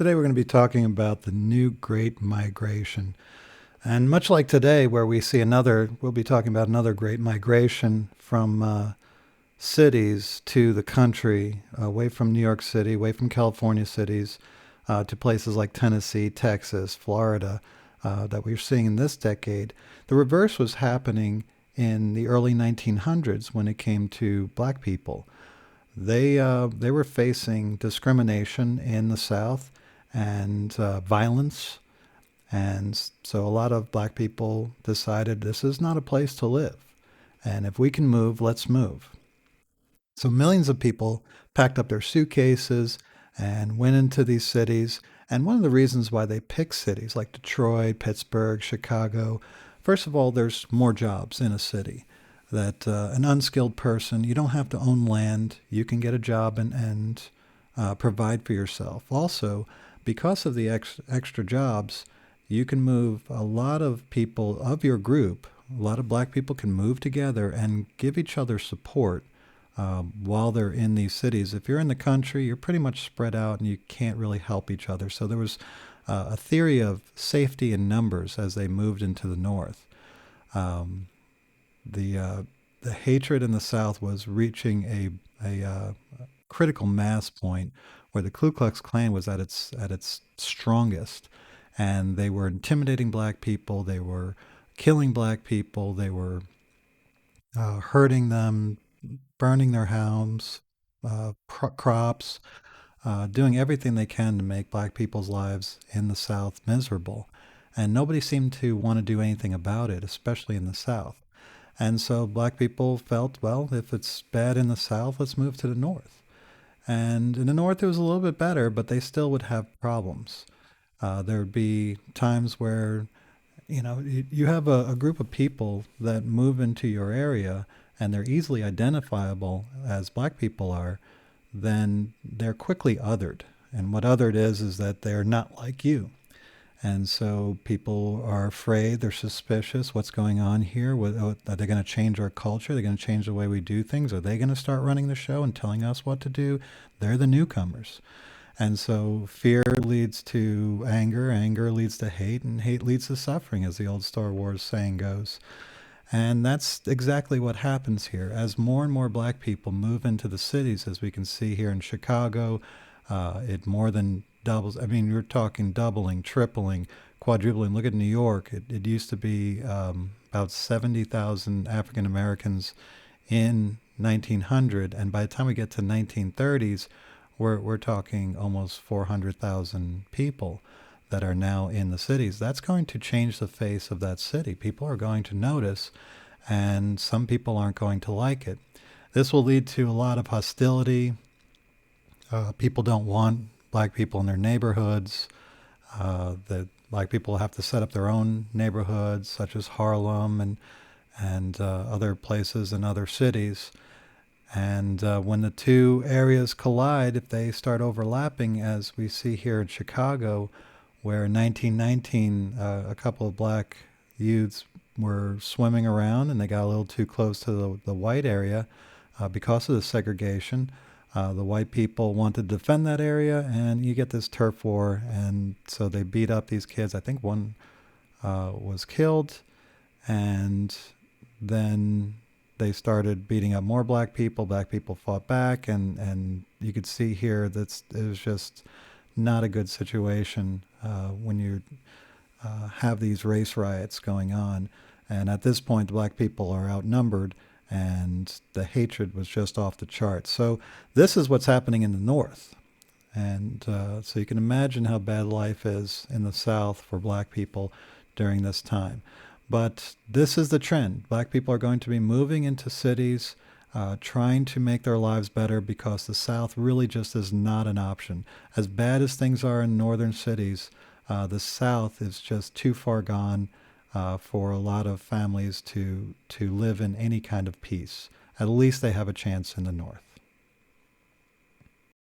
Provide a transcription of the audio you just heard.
Today we're going to be talking about the new Great Migration. And much like today, where we see we'll be talking about another great migration from cities to the country, away from New York City, away from California cities, to places like Tennessee, Texas, Florida, that we're seeing in this decade. The reverse was happening in the early 1900s when it came to black people. They were facing discrimination in the South and violence, and so a lot of black people decided this is not a place to live, and if we can move, let's move. So millions of people packed up their suitcases and went into these cities. And one of the reasons why they pick cities like Detroit, Pittsburgh, Chicago, first of all, there's more jobs in a city. That an unskilled person, you don't have to own land. You can get a job and provide for yourself. Also, because of the extra jobs, you can move a lot of people of your group. A lot of black people can move together and give each other support while they're in these cities. If you're in the country, you're pretty much spread out and you can't really help each other. So there was a theory of safety in numbers as they moved into the north. Um, the hatred in the South was reaching a critical mass point where the Ku Klux Klan was at its strongest, and they were intimidating black people. They were killing black people. They were hurting them, burning their homes, crops, doing everything they can to make black people's lives in the South miserable. And nobody seemed to want to do anything about it, especially in the South. And so black people felt, well, if it's bad in the South, let's move to the North. And in the North, it was a little bit better, but they still would have problems. There would be times where, you have a group of people that move into your area and they're easily identifiable as black people are, then they're quickly othered. And what othered is that they're not like you. And so people are afraid, they're suspicious. What's going on here? Are they going to change our culture? Are they going to change the way we do things? Are they going to start running the show and telling us what to do? They're the newcomers. And so fear leads to anger, anger leads to hate, and hate leads to suffering, as the old Star Wars saying goes. And that's exactly what happens here. As more and more black people move into the cities, as we can see here in Chicago, it more than doubles. I mean, you're talking doubling, tripling, quadrupling. Look at New York. It used to be about 70,000 African Americans in 1900, and by the time we get to 1930s, we're talking almost 400,000 people that are now in the cities. That's going to change the face of that city. People are going to notice, and some people aren't going to like it. This will lead to a lot of hostility. People don't want black people in their neighborhoods. The black people have to set up their own neighborhoods, such as Harlem and other places in other cities. And when the two areas collide, if they start overlapping, as we see here in Chicago, where in 1919 a couple of black youths were swimming around and they got a little too close to the white area because of the segregation. The white people wanted to defend that area, and you get this turf war, and so they beat up these kids. I think one was killed, and then they started beating up more black people. Black people fought back, and you could see here that it was just not a good situation when you have these race riots going on. And at this point, the black people are outnumbered, and the hatred was just off the charts. So this is what's happening in the North. And so you can imagine how bad life is in the South for black people during this time. But this is the trend. Black people are going to be moving into cities, trying to make their lives better, because the South really just is not an option. As bad as things are in northern cities, the South is just too far gone for a lot of families to live in any kind of peace. At least they have a chance in the North.